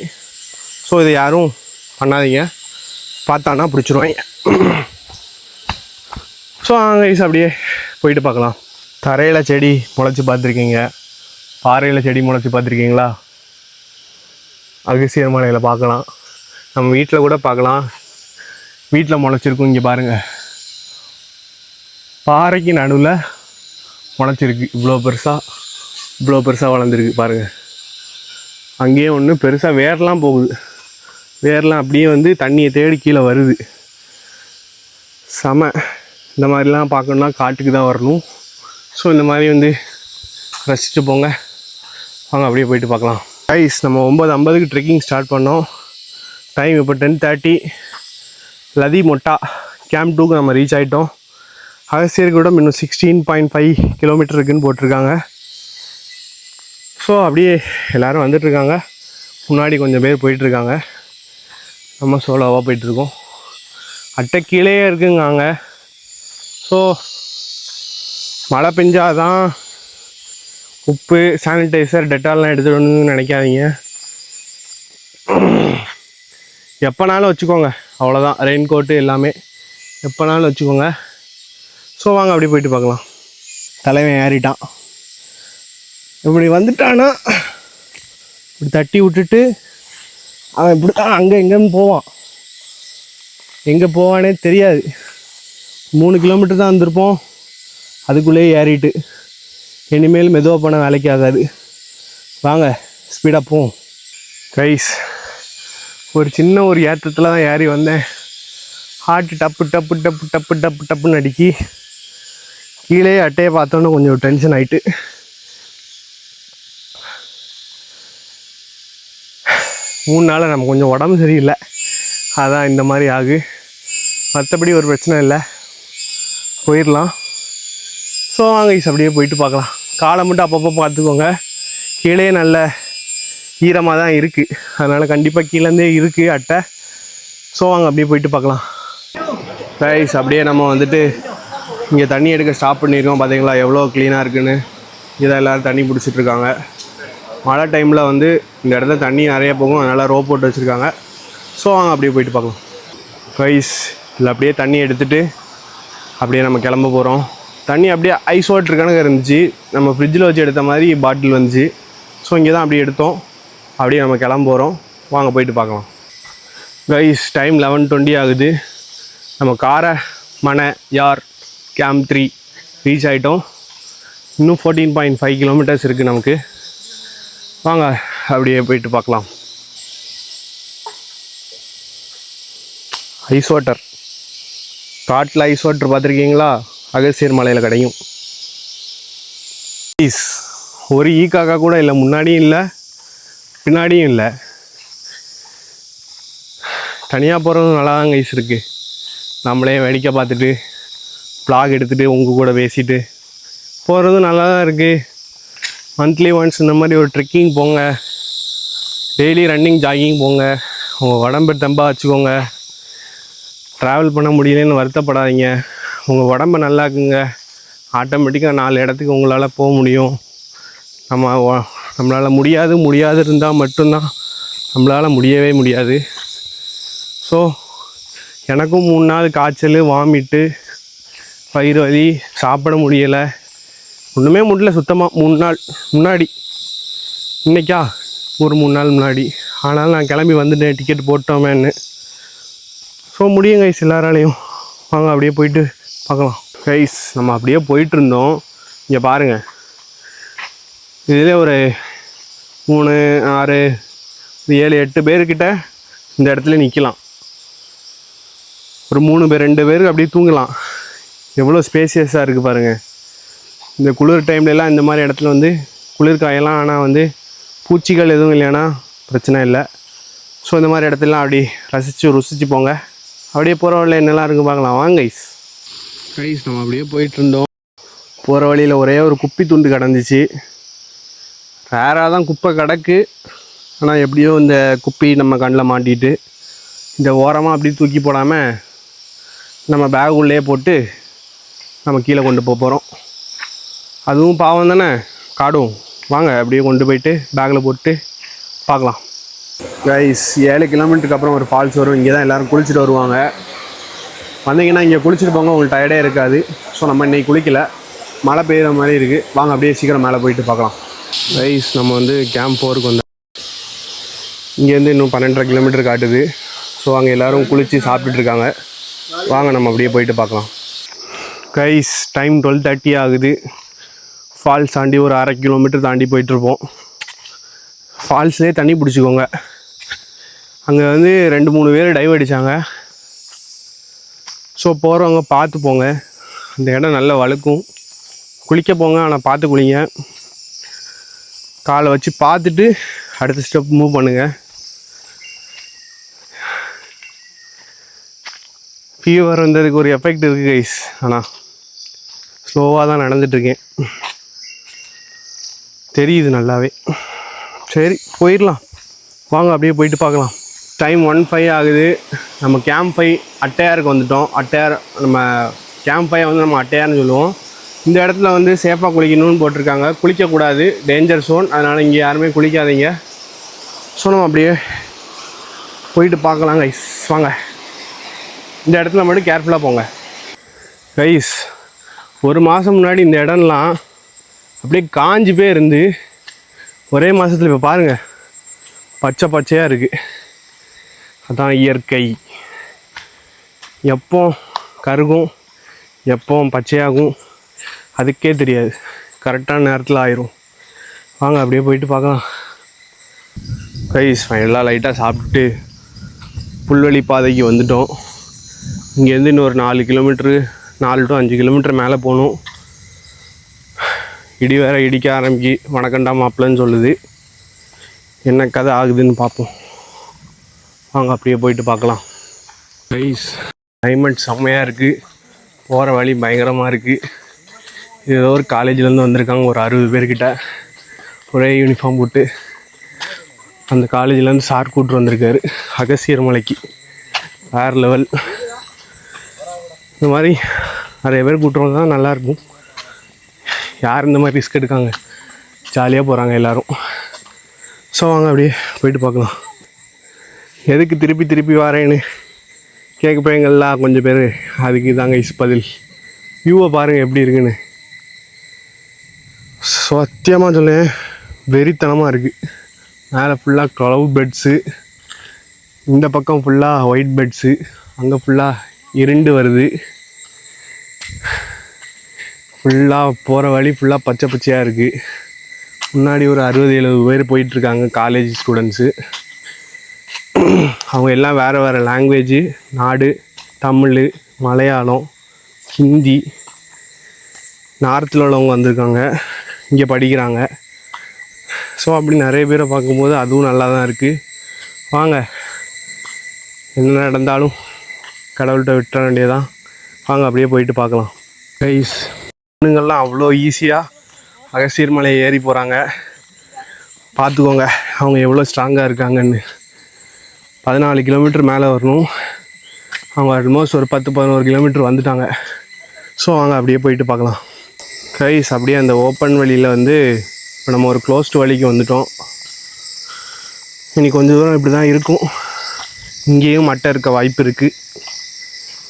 ஸோ இதை யாரும் பண்ணாதீங்க, பார்த்தானா பிடிச்சிருவாங்க. ஸோ கைஸ் அப்படியே போயிட்டு பார்க்கலாம். தரையில் செடி முளைச்சி பார்த்துருக்கீங்க, பாறையில் செடி முளைச்சி பார்த்துருக்கீங்களா? அகசியர் மலையில் பார்க்கலாம், நம்ம வீட்டில் கூட பார்க்கலாம். வீட்டில் முளைச்சிருக்கும். இங்கே பாருங்கள், பாறைக்கு நடுவில் முளைச்சிருக்கு. இவ்வளோ பெருசாக வளர்ந்துருக்கு பாருங்கள். அங்கேயே ஒன்று பெருசாக வேர்லாம் போகுது. வேர்லாம் அப்படியே வந்து தண்ணியை தேடி கீழே வருது. செம. இந்த மாதிரிலாம் பார்க்கணுன்னா காட்டுக்கு தான் வரணும். ஸோ இந்த மாதிரி வந்து ரசிச்சுட்டு போங்க. வாங்க அப்படியே போயிட்டு பார்க்கலாம். கைஸ், நம்ம 9:50க்கு ட்ரெக்கிங் ஸ்டார்ட் பண்ணோம். டைம் இப்போ 10:30. லதி மொட்டா கேம்ப் 2க்கு நம்ம ரீச் ஆகிட்டோம். அகசியருக்கு கூட இன்னும் 16.5 கிலோமீட்டர் இருக்குதுன்னு போட்டிருக்காங்க. ஸோ அப்படியே எல்லோரும் வந்துட்டுருக்காங்க. முன்னாடி கொஞ்சம் பேர் போயிட்டுருக்காங்க, நம்ம சோலோவாக போயிட்டுருக்கோம். அட்டை கீழே இருக்குங்க அங்கே. ஸோ மழை பெஞ்சாதான் உப்பு, சானிடைசர், டெட்டால்லாம் எடுத்துகிட்டு வரணும்னு நினைக்காதீங்க. எப்போனாலும் வச்சுக்கோங்க, அவ்வளோதான். ரெயின் கோட்டு எல்லாமே எப்போனாலும் வச்சுக்கோங்க. ஸோ வாங்க அப்படியே போயிட்டு பார்க்கலாம். தலைவன் ஏறிட்டான். இப்படி வந்துட்டான்னா இப்படி தட்டி விட்டுட்டு அவன் இப்படி தான் அங்கே எங்கேன்னு போவான். எங்கே போவானே தெரியாது. 3 கிலோமீட்டர் தான் வந்திருப்போம், அதுக்குள்ளேயே ஏறிட்டு. இனிமேல் மெதுவாக போனால் வேலைக்கு ஆகாது. வாங்க ஸ்பீடாக போவோம். கைஸ், ஒரு சின்ன ஒரு ஏற்றத்தில் தான் ஏறி வந்தேன். ஹார்ட் டப்பு டப்பு டப்பு டப்பு டப்பு டப்புன்னு அடிக்கி. கீழே அட்டையை பார்த்தோன்னே கொஞ்சம் டென்ஷன் ஆகிட்டு. 3 நாள் நம்ம கொஞ்சம் உடம்பு சரியில்லை, அதான் இந்த மாதிரி ஆகு. மற்றபடி ஒரு பிரச்சனை இல்லை, போயிடலாம். ஸோ வாங்க கைஸ் அப்படியே போயிட்டு பார்க்கலாம். காலை மட்டும் அப்பப்போ பார்த்துக்கோங்க. கீழே நல்ல ஈரமாக தான் இருக்குது, அதனால் கண்டிப்பாக கீழேருந்தே இருக்குது அட்டை. ஸோ வாங்க அப்படியே போயிட்டு பார்க்கலாம். கைஸ் அப்படியே நம்ம வந்துட்டு இங்கே தண்ணி எடுக்க ஸ்டாப் பண்ணியிருக்கோம். பார்த்தீங்களா எவ்வளோ க்ளீனாக இருக்குன்னு. இதை எல்லோரும் தண்ணி பிடிச்சிட்ருக்காங்க. மழை டைமில் வந்து இந்த இடத்துல தண்ணி நிறைய போகும், அதனால் ரோப் போட்டு வச்சுருக்காங்க. ஸோ வாங்க அப்படியே போயிட்டு பார்க்கலாம். கைஸ் இல்லை அப்படியே தண்ணி எடுத்துகிட்டு அப்படியே நம்ம கிளம்ப போகிறோம். தண்ணி அப்படியே ஐஸ் வாட்டர் கணக்கு இருந்துச்சு, நம்ம ஃப்ரிட்ஜில் வச்சு எடுத்த மாதிரி பாட்டில் வந்துச்சு. ஸோ இங்கே தான் அப்படியே எடுத்தோம். அப்படியே நம்ம கிளம்ப போகிறோம். வாங்க போயிட்டு பார்க்கலாம். கைஸ் டைம் 11:20 ஆகுது. நம்ம காரை மனை யார் கேம்ப் 3 ரீச் ஆகிட்டோம். இன்னும் 14.5 கிலோமீட்டர்ஸ் இருக்குது நமக்கு. வாங்க அப்படியே போயிட்டு பார்க்கலாம். ஐஸ் வாட்டர், காட்டில் ஐஸ் வாட்டர் பார்த்துருக்கீங்களா? அகஸ்தியர் மலையில் கிடைக்கும். ப்ளீஸ் ஒரு ஈக்காக்கா கூட இல்லை, முன்னாடியும் இல்லை பின்னாடியும் இல்லை. தனியாக போகிறதும் நல்லா தான் கைஸ் இருக்குது. நம்மளே வேடிக்கை பார்த்துட்டு வ்ளாக் எடுத்துகிட்டு உங்கள் கூட பேசிட்டு போகிறதும் நல்லா தான் இருக்குது. மந்த்லி ஒன்ஸ் இந்த மாதிரி ஒரு ட்ரெக்கிங் போங்க, டெய்லி ரன்னிங் ஜாகிங் போங்க, உங்கள் உடம்பை தெம்பாக வச்சுக்கோங்க. ட்ராவல் பண்ண முடியலன்னு வருத்தப்படாதீங்க. உங்கள் உடம்பை நல்லாக்குங்க, ஆட்டோமேட்டிக்காக 4 இடத்துக்கு உங்களால் போக முடியும். நம்மளால் முடியாது இருந்தால் மட்டும்தான் நம்மளால் முடியவே முடியாது. ஸோ எனக்கும் 3 நாள் காய்ச்சல், வாமிட்டு, வயிறு வலி, சாப்பிட முடியலை, ஒன்றுமே முடியல சுத்தமாக. 3 நாள் முன்னாடி, இன்றைக்கா ஒரு 3 நாள் முன்னாடி. ஆனாலும் நான் கிளம்பி வந்துட்டேன், டிக்கெட் போட்டோமேன்னு. ஸோ முடியும் கைஸ் எல்லாராலையும். வாங்க அப்படியே போயிட்டு பார்க்கலாம். கைஸ் நம்ம அப்படியே போயிட்டுருந்தோம். இங்கே பாருங்கள், இதில் ஒரு 3, 6, 7, 8 பேர்கிட்ட இந்த இடத்துல நிற்கலாம். ஒரு 3 பேர் 2 பேருக்கு அப்படியே தூங்கலாம். எவ்வளோ ஸ்பேசியஸாக இருக்குது பாருங்கள். இந்த குளிர் டைம்லலாம் இந்த மாதிரி இடத்துல வந்து குளிர் காயலாம். ஆனால் வந்து பூச்சிகள் எதுவும் இல்லைன்னா பிரச்சனை இல்லை. ஸோ இந்த மாதிரி இடத்துலலாம் அப்படி ருசிச்சு போங்க. அப்படியே போகிற வழியில் என்னெல்லாம் இருக்குது பார்க்கலாம். வாங்க கைஸ். கைஸ் நம்ம அப்படியே போயிட்டுருந்தோம். போகிற வழியில் ஒரே ஒரு குப்பி துண்டு கிடந்துச்சு. ரேராக தான் குப்பை கிடக்கு, ஆனால் எப்படியோ இந்த குப்பி நம்ம கண்ணில் மாட்டிட்டு இந்த ஓரமாக அப்படி தூக்கி போடாமல் நம்ம பேக் உள்ளே போட்டு நம்ம கீழே கொண்டு போகிறோம். அதுவும் பாவம் தானே, காடும். வாங்க அப்படியே கொண்டு போயிட்டு பேக்கில் போட்டு பார்க்கலாம். கைஸ் 7 கிலோமீட்டருக்கு அப்புறம் ஒரு ஃபால்ஸ் வரும். இங்கே தான் எல்லோரும் குளிச்சுட்டு வருவாங்க. வந்தீங்கன்னா இங்கே குளிச்சுட்டு போங்க, உங்களுக்கு டயர்டே இருக்காது. ஸோ நம்ம இன்றைக்கி குளிக்கலை, மழை பெய்கிற மாதிரி இருக்குது. வாங்க அப்படியே சீக்கிரம் மேலே போயிட்டு பார்க்கலாம். கைஸ் நம்ம வந்து கேம்ப் 4க்கு வந்தோம். இங்கேருந்து இன்னும் 12.5 கிலோமீட்டர் காட்டுது. ஸோ அங்கே எல்லோரும் குளித்து சாப்பிட்டுட்ருக்காங்க. வாங்க நம்ம அப்படியே போயிட்டு பார்க்கலாம். கைஸ் டைம் 12:30 ஆகுது. ஃபால்ஸ் தாண்டி ஒரு 1/2 கிலோமீட்டர் தாண்டி போயிட்டுருப்போம். ஃபால்ஸ்லேயே தண்ணி பிடிச்சிக்கோங்க. அங்கே வந்து 2-3 பேர் டைவ் அடித்தாங்க. ஸோ போகிறவங்க பார்த்து போங்க, அந்த இடம் நல்லா வழுக்கும். குளிக்க போங்க, ஆனால் பார்த்து குளிங்க. காலை வச்சு பார்த்துட்டு அடுத்த ஸ்டெப் மூவ் பண்ணுங்கள். ஃபீவர் வந்ததுக்கு ஒரு எஃபெக்ட் இருக்குது கைஸ், ஆனால் ஸ்லோவாக தான் நடந்துட்டுருக்கேன், தெரியுது நல்லாவே. சரி போயிடலாம், வாங்க அப்படியே போயிட்டு பார்க்கலாம். டைம் 1:05 ஆகுது. நம்ம கேம்ப் 5 அட்டையாருக்கு வந்துட்டோம். அட்டையார், நம்ம கேம்ப் 5 வந்து நம்ம அட்டையார்னு சொல்லுவோம். இந்த இடத்துல வந்து சேஃபாக குளிக்கணும்னு போட்டிருக்காங்க. குளிக்கக்கூடாது, டேஞ்சர் ஜோன், அதனால் இங்கே யாருமே குளிக்காதீங்க. ஸோ நம்ம அப்படியே போயிட்டு பார்க்கலாம் கைஸ், வாங்க. இந்த இடத்துல மட்டும் கேர்ஃபுல்லாக போங்க கைஸ். ஒரு மாதம் முன்னாடி இந்த இடம்லாம் அப்படியே காஞ்சி போய் இருந்து ஒரே மாதத்தில் இப்போ பாருங்கள் பச்சை பச்சையாக இருக்குது. அதான் இயற்கை. எப்போ கருகும் எப்போ பச்சையாகும் அதுக்கே தெரியாது. கரெக்டான நேரத்தில் ஆயிரும். வாங்க அப்படியே போயிட்டு பார்க்கலாம் கைஸ். எல்லாம் லைட்டாக சாப்பிட்டு புல்வெளி பாதைக்கு வந்துட்டோம். இங்கேருந்து இன்னொரு 4 கிலோமீட்ரு 4 to 5 கிலோமீட்டர் மேலே போகணும். இடி வேற இடிக்க ஆரம்பிக்கி வணக்கண்டா மாப்பிள்ளன்னு சொல்லுது. என்ன கதை ஆகுதுன்னு பார்ப்போம். வாங்க அப்படியே போயிட்டு பார்க்கலாம் கைஸ். கிளைமேட் செம்மையாக இருக்குது. போகிற வழி பயங்கரமாக இருக்குது. இது ஏதோ ஒரு காலேஜ்லேருந்து வந்திருக்காங்க ஒரு 60 பேர்கிட்ட ஒரே யூனிஃபார்ம் போட்டு. அந்த காலேஜ்லேருந்து சார் கூட்டு வந்திருக்காரு அகசியர் மலைக்கு. வேறு லெவல். இந்த மாதிரி நிறைய பேர் கூட்டுறது தான் நல்லாயிருக்கும். யார் இந்த மாதிரி ரிஸ்க் எடுக்காங்க, ஜாலியாக போகிறாங்க எல்லோரும். ஸோ வாங்க அப்படியே போயிட்டு பார்க்கலாம். எதுக்கு திருப்பி திருப்பி வரேன்னு கேட்க போயங்கள்லாம் கொஞ்சம் பேர். அதுக்கு தாங்க பதில். வியூவை பாருங்கள் எப்படி இருக்குன்னு. சத்தியமாக சொல்லேன் வெறித்தனமாக இருக்குது. மேலே ஃபுல்லாக க்ளவுட் பெட்ஸு, இந்த பக்கம் ஃபுல்லாக ஒயிட் பெட்ஸு, அங்கே ஃபுல்லாக இருண்டு வருது. ஃபுல்லாக போகிற வழி ஃபுல்லாக பச்சை பச்சையாக இருக்குது. முன்னாடி ஒரு 60-70 பேர் போயிட்டுருக்காங்க காலேஜ் ஸ்டூடெண்ட்ஸு. அவங்க எல்லாம் வேறு வேறு லாங்குவேஜு நாடு. தமிழ், மலையாளம், ஹிந்தி. நார்த்தில் உள்ளவங்க வந்திருக்காங்க இங்கே படிக்கிறாங்க. ஸோ அப்படி நிறைய பேரை பார்க்கும்போது அதுவும் நல்லா தான் இருக்குது. வாங்க என்ன நடந்தாலும் கடவுள்கிட்ட விட்டுற வேண்டியதான். வாங்க அப்படியே போயிட்டு பார்க்கலாம் கைஸ். பொண்ணுங்கள்லாம் அவ்வளோ ஈஸியாக அகசியர் மலையை ஏறி போகிறாங்க. பார்த்துக்கோங்க அவங்க எவ்வளோ ஸ்ட்ராங்காக இருக்காங்கன்னு. 14 கிலோமீட்டர் மேலே வரணும். அவங்க ஆல்மோஸ்ட் ஒரு 10-11 கிலோமீட்டர் வந்துட்டாங்க. ஸோ வாங்க அப்படியே போயிட்டு பார்க்கலாம் கைஸ். அப்படியே அந்த ஓப்பன் வழியில் வந்து இப்போ நம்ம ஒரு க்ளோஸ்டு வழிக்கு வந்துட்டோம். இனி கொஞ்சம் தூரம் இப்படி தான் இருக்கும். இங்கேயும் மட்டை இருக்க வாய்ப்பு இருக்குது.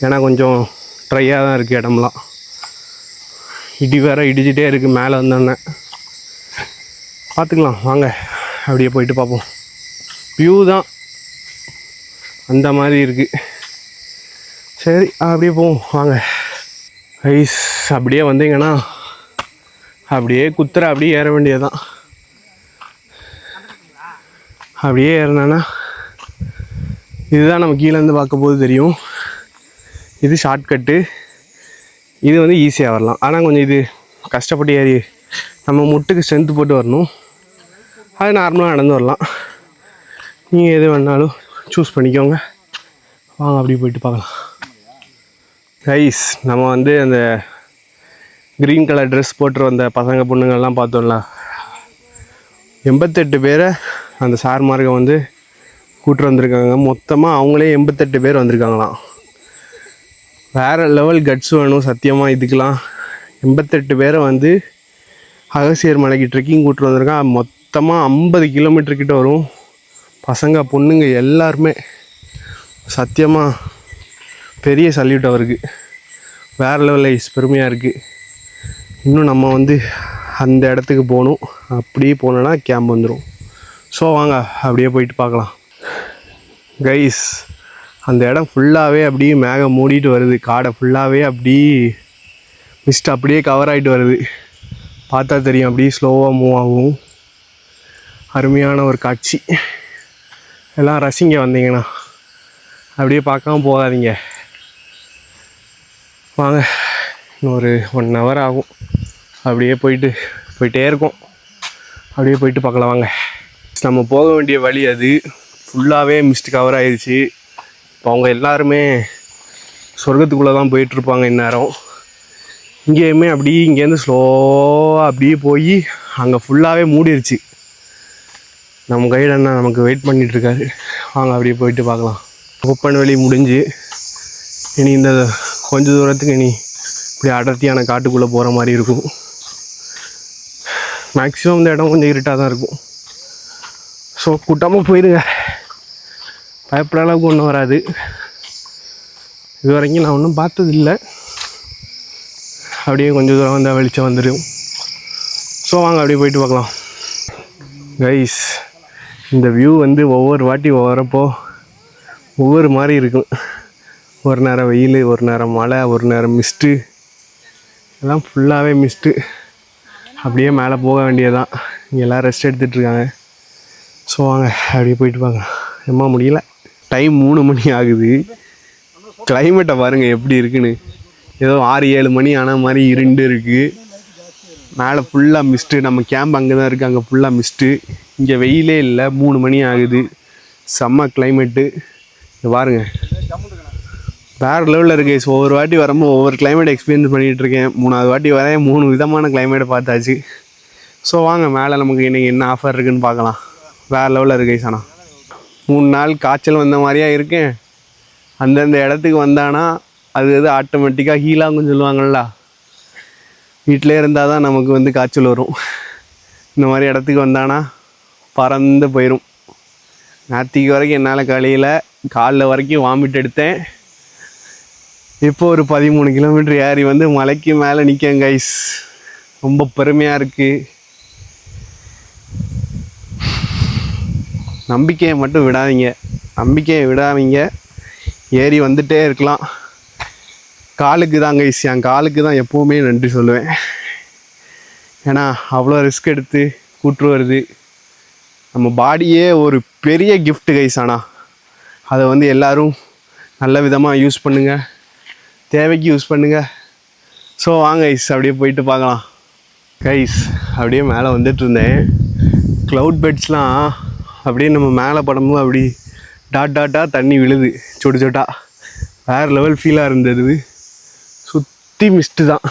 ஏன்னா கொஞ்சம் ட்ரையாக தான் இருக்குது இடம்லாம். இடி வேறு இடிச்சிட்டே இருக்குது மேலே வந்தோடனே. பார்த்துக்கலாம் வாங்க அப்படியே போயிட்டு பார்ப்போம். வியூ தான் அந்த மாதிரி இருக்குது. சரி அப்படியே போவோம் வாங்க ஐஸ். அப்படியே வந்தீங்கன்னா அப்படியே குத்துற அப்படியே ஏற வேண்டியது தான். அப்படியே ஏறினானா இதுதான் நம்ம கீழேருந்து பார்க்கும்போது தெரியும். இது ஷார்ட்கட்டு. இது வந்து ஈஸியாக வரலாம். ஆனால் கொஞ்சம் இது கஷ்டப்பட்டு ஏறி நம்ம முட்டுக்கு ஸ்ட்ரென்த்து போட்டு வரணும். அது நார்மலாக நடந்து வரலாம். நீங்கள் எது வேணாலும் சூஸ் பண்ணிக்கோங்க. வாங்க அப்படி போயிட்டு பார்க்கலாம் கைஸ். நம்ம வந்து அந்த க்ரீன் கலர் ட்ரெஸ் போட்டு வந்த பசங்க பொண்ணுங்கள்லாம் பார்த்தோம்ல, 88 பேரை அந்த சார் மார்க்கம் வந்து கூட்டு வந்திருக்காங்க. மொத்தமாக அவங்களே 88 பேர் வந்திருக்காங்களாம். வேறு லெவல் கட்ஸ் வேணும் சத்தியமாக இதுக்கெலாம். 88 பேரை வந்து அகசியர் மலைக்கு ட்ரெக்கிங் கூட்டு வந்திருக்கான். மொத்தமாக 50 கிலோமீட்டர் கிட்ட வரும். பசங்க பொண்ணுங்க எல்லாருமே. சத்தியமாக பெரிய சல்யூட் அவருக்கு. வேறு லெவலில் பெருமையாக இருக்குது. இன்னும் நம்ம வந்து அந்த இடத்துக்கு போகணும். அப்படியே போனோன்னா கேம்ப் வந்துடும். ஸோ வாங்க அப்படியே போயிட்டு பார்க்கலாம் கைஸ். அந்த இடம் ஃபுல்லாகவே அப்படியே மேகம் மூடிட்டு வருது. காடை ஃபுல்லாகவே அப்படியே மிஸ்ட் அப்படியே கவர் ஆகிட்டு வருது. பார்த்தா தெரியும் அப்படியே ஸ்லோவாக மூவ் ஆகும். அருமையான ஒரு காட்சி. எல்லாம் ரசிங்க வந்தீங்கன்னா. அப்படியே பார்க்காம போகாதீங்க. வாங்க இன்னொரு 1 hour ஆகும். அப்படியே போயிட்டே இருக்கோம். அப்படியே போயிட்டு பார்க்கலாம் வாங்க. நம்ம போக வேண்டிய வழி அது ஃபுல்லாகவே மிஸ்ட் கவர் ஆகிடுச்சு. இப்போ அவங்க எல்லாருமே சொர்க்கத்துக்குள்ளே தான் போயிட்டுருப்பாங்க இந்நேரம். இங்கேயுமே அப்படியே இங்கேருந்து ஸ்லோவாக அப்படியே போய் அங்கே ஃபுல்லாகவே மூடிடுச்சு. நம்ம கைடு அண்ணா நமக்கு வெயிட் பண்ணிகிட்ருக்காரு. வாங்க அப்படியே போயிட்டு பார்க்கலாம். ஓப்பன் வழி முடிஞ்சு இனி இந்த கொஞ்சம் தூரத்துக்கு இனி இப்படி அடர்த்தியான காட்டுக்குள்ளே போகிற மாதிரி இருக்கும். மேக்ஸிமம் இந்த இடம் கொஞ்சம் இருட்டாக தான் இருக்கும். ஸோ கூட்டமாக போயிடுங்க. பயப்பட அளவுக்கு ஒன்றும் வராது. இது வரைக்கும் நான் ஒன்றும் பார்த்ததில்லை. அப்படியே கொஞ்சம் தூரம் வந்தால் வெளிச்சம் வந்துடும். ஸோ வாங்க அப்படியே போயிட்டு பார்க்கலாம். கைஸ், இந்த வியூ வந்து ஒவ்வொரு வாட்டி வரப்போ ஒவ்வொரு மாதிரி இருக்கும். ஒரு நேரம் வெயில், ஒரு நேரம் மழை, ஒரு நேரம் மிஸ்ட்டு, எல்லாம் ஃபுல்லாகவே மிஸ்ட்டு. அப்படியே மேலே போக வேண்டியதுதான். இங்கே எல்லாம் ரெஸ்ட் எடுத்துகிட்ருக்காங்க. ஸோ வாங்க அப்படியே போயிட்டு வாங்க. எம்மா முடியல. டைம் 3 மணி ஆகுது. கிளைமேட்டை பாருங்கள் எப்படி இருக்குன்னு. ஏதோ 6-7 மணி ஆன மாதிரி இருண்டு இருக்குது. மேலே ஃபுல்லாக மிஸ்ட்டு. நம்ம கேம்ப் அங்கே தான் இருக்குது, அங்கே ஃபுல்லாக மிஸ்ட்டு. இங்கே வெயிலே இல்லை. 3 மணி ஆகுது. செம்ம கிளைமேட்டு. இங்கே பாருங்கள், வேறு லெவலில் இருக்குது. ஸோ ஒவ்வொரு வாட்டி வரும்போது ஒவ்வொரு கிளைமேட் எக்ஸ்பீரியன்ஸ் பண்ணிகிட்ருக்கேன். 3ஆவது வாட்டி வர 3 விதமான கிளைமேட்டை பார்த்தாச்சு. ஸோ வாங்க மேலே நமக்கு இன்றைக்கி என்ன ஆஃபர் இருக்குதுன்னு பார்க்கலாம். வேறு லெவலில் இருக்குது சாணா. 3 நாள் காய்ச்சல் வந்த மாதிரியா இருக்கேன். அந்தந்த இடத்துக்கு வந்தானா அது ஆட்டோமேட்டிக்காக ஹீலாகுன்னு சொல்லுவாங்கள்ல. வீட்டிலே இருந்தால் தான் நமக்கு வந்து காய்ச்சல் வரும். இந்த மாதிரி இடத்துக்கு வந்தானா பறந்து போயிடும். நேற்றுக்கு வரைக்கும் என்னால் காலைல வரைக்கும் வாமிட் எடுத்தேன். இப்போ ஒரு 13 கிலோமீட்டர் ஏறி வந்து மலைக்கு மேலே நிற்கேன் கைஸ். ரொம்ப பெருமையாக இருக்குது. நம்பிக்கையை மட்டும் விடாதீங்க. ஏறி வந்துகிட்டே இருக்கலாம். காலுக்கு தான் கைஸ், என் காலுக்கு தான் எப்போவுமே நன்றி சொல்லுவேன். ஏன்னா அவ்வளோ ரிஸ்க் எடுத்து கூட்டு வருது. நம்ம பாடியே ஒரு பெரிய கிஃப்ட் கைஸ். ஆனால் அதை வந்து எல்லோரும் நல்ல விதமாக யூஸ் பண்ணுங்கள், தேவைக்கு யூஸ் பண்ணுங்கள். ஸோ வாங்க கைஸ் அப்படியே போயிட்டு பார்க்கலாம். கைஸ் அப்படியே மேலே வந்துட்டு இருந்தேன். க்ளவுட் பெட்ஸ்லாம் அப்படியே நம்ம மேலே படும்போது அப்படி டாட்டாக தண்ணி விழுது, சொட்டா. வேறு லெவல் ஃபீலாக இருந்தது. சுற்றி மிஸ்ட்டு தான்.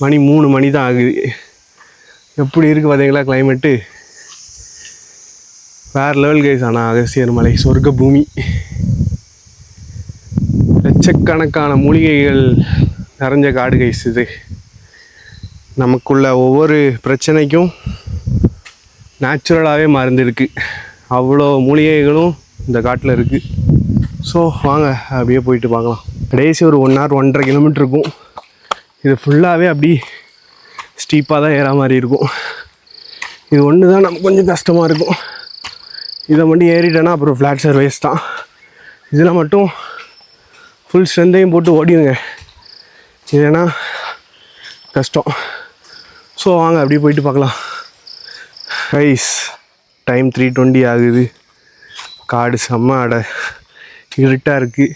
மணி 3 மணி தான் ஆகுது. எப்படி இருக்குது பார்த்தீங்களா கிளைமேட்டு? வேறு லெவல் கைஸ். ஆனால் அகஸ்தியர் மலை சொர்க்க பூமி. லட்சக்கணக்கான மூலிகைகள் நிறைஞ்ச காடு கைஸ் இது. நமக்குள்ள ஒவ்வொரு பிரச்சனைக்கும் நேச்சுரலாகவே மறந்துருக்கு. அவ்வளோ மூலிகைகளும் இந்த காட்டில் இருக்குது. ஸோ வாங்க அப்படியே போயிட்டு பார்க்கலாம். கடைசி ஒரு 1 hour 1.5 கிலோமீட்டர் இருக்கும். இது ஃபுல்லாகவே அப்படி ஸ்டீப்பாக தான் ஏற மாதிரி இருக்கும். இது ஒன்று தான் நமக்கு கொஞ்சம் கஷ்டமாக இருக்கும். இதை மட்டும் ஏறிட்டேன்னா அப்புறம் ஃப்ளாட் சர்வேஸ் தான். இதில் மட்டும் ஃபுல் ஸ்ட்ரென்த்தையும் போட்டு ஓடிடுங்க, இல்லைன்னா கஷ்டம். ஸோ வாங்க அப்படியே போயிட்டு பார்க்கலாம். கைஸ் டைம் 3:20 ஆகுது. காடு செம்ம இருட்டாக இருக்குது.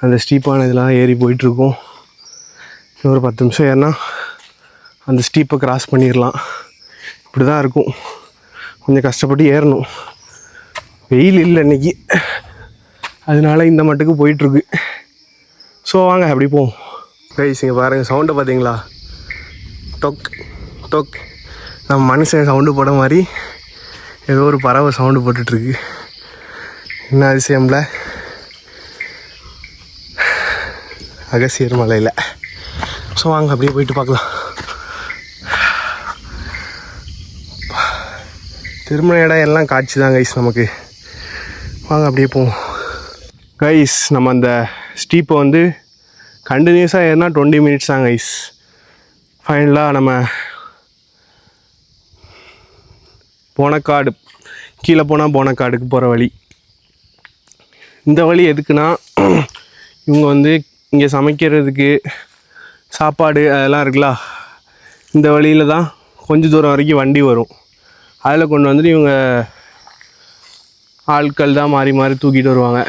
அந்த ஸ்டீப்பான இதெல்லாம் ஏறி போயிட்டுருக்கோம். ஒரு 10 நிமிஷம் ஏறினா அந்த ஸ்டீப்பை கிராஸ் பண்ணிடலாம். இப்படி தான் இருக்கும். கொஞ்சம் கஷ்டப்பட்டு ஏறணும். வெயில் இல்லை இன்றைக்கி, அதனால இந்த மட்டுக்கு போயிட்டுருக்கு. ஸோ வாங்க அப்படி போவோம். கைஸ் இங்கே பாருங்கள், சவுண்டை பார்த்தீங்களா? டொக் டொக். நம்ம மனுஷன் சவுண்டு போட மாதிரி ஏதோ ஒரு பறவை சவுண்டு போட்டுட்ருக்கு. என்ன அதிசயம்ல. அகஸ்தியர் மலையில். ஸோ வாங்க அப்படியே போயிட்டு பார்க்கலாம். திருமண இடம் எல்லாம் காட்சி தான் கைஸ் நமக்கு. வாங்க அப்படியே போவோம். கைஸ் நம்ம அந்த ஸ்டீப்பை வந்து கண்டினியூஸாக ஏறினா 20 மினிட்ஸ் தான் கைஸ். ஃபைனலாக நம்ம போனக்காடு, கீழே போனால் போனக்காடுக்கு போகிற வழி. இந்த வழி எதுக்குன்னா, இவங்க வந்து இங்கே சமைக்கிறதுக்கு சாப்பாடு அதெல்லாம் இருக்குல்ல, இந்த வழியில் தான் கொஞ்சம் தூரம் வரைக்கும் வண்டி வரும். அதில் கொண்டு வந்துட்டு இவங்க ஆட்கள் தான் மாறி மாறி தூக்கிட்டு வருவாங்க.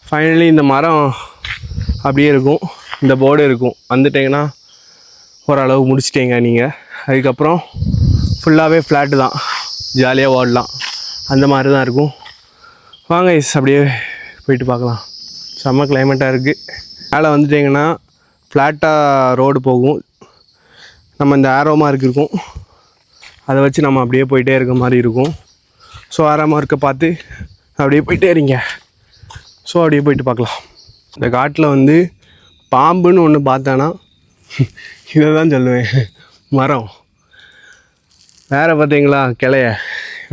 ஃபைனலி இந்த மரம் அப்படியே இருக்கும், இந்த போர்டு இருக்கும். வந்துட்டிங்கன்னா ஓரளவு முடிச்சிட்டிங்க நீங்கள். அதுக்கப்புறம் ஃபுல்லாகவே ஃப்ளாட்டு தான், ஜாலியாக ஓடலாம். அந்த மாதிரி தான் இருக்கும். வாங்க அப்படியே போயிட்டு பார்க்கலாம். செம்ம கிளைமேட்டாக இருக்குது. மேலே வந்துட்டிங்கன்னா ஃப்ளாட்டாக ரோடு போகும். நம்ம இந்த ஆரோ மார்க் இருக்கும், அதை வச்சு நம்ம அப்படியே போயிட்டே இருக்க மாதிரி இருக்கும். ஸோ ஆரோ மார்க்கை பார்த்து அப்படியே போயிட்டே இருங்க. ஸோ அப்படியே போயிட்டு பார்க்கலாம். இந்த காட்டில் வந்து பாம்புன்னு ஒன்று பார்த்தானா இதை தான் சொல்லுவேன், மரம். வேறு பார்த்தீங்களா கிளைய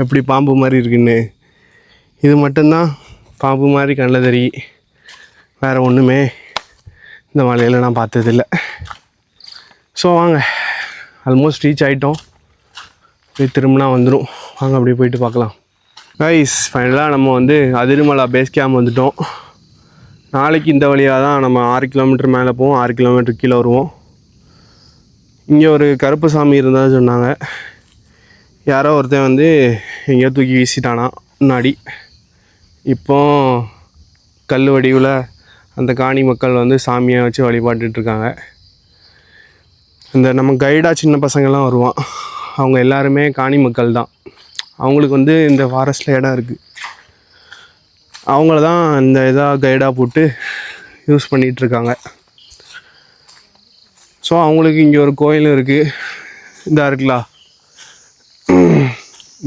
எப்படி பாம்பு மாதிரி இருக்குன்னு? இது மட்டும்தான் பாம்பு மாதிரி கண்ணில் தெரியும். வேறு ஒன்றுமே இந்த மலையில் நான் பார்த்ததில்லை. ஸோ வாங்க, ஆல்மோஸ்ட் ரீச் ஆகிட்டோம். போய் திரும்பினா வந்துடும். வாங்க அப்படியே போயிட்டு பார்க்கலாம். கைஸ், ஃபைனலாக நம்ம வந்து அதிரமலை பேஸ் கேம்ப் வந்துவிட்டோம். நாளைக்கு இந்த வழியாக தான் நம்ம 6 கிலோமீட்டர் மேலே போவோம், 6 கிலோமீட்டர் கீழே வருவோம். இங்கே ஒரு கருப்பு சாமி இருந்தால் சொன்னாங்க. யாரோ ஒருத்தன் வந்து எங்கேயோ தூக்கி வீசிட்டானா முன்னாடி. இப்போ கல் வடிவில் அந்த காணி மக்கள் வந்து சாமியை வச்சு வழிபாட்டுருக்காங்க. இந்த நம்ம கைடாக சின்ன பசங்கள்லாம் வருவான், அவங்க எல்லாருமே காணி மக்கள் தான். அவங்களுக்கு வந்து இந்த ஃபாரஸ்ட்டில் இடம் இருக்குது. அவங்கள தான் இந்த இதாக கைடாக போட்டு யூஸ் பண்ணிகிட்ருக்காங்க. ஸோ அவங்களுக்கு இங்கே ஒரு கோயில் இருக்குது, இதாக இருக்குல்ல,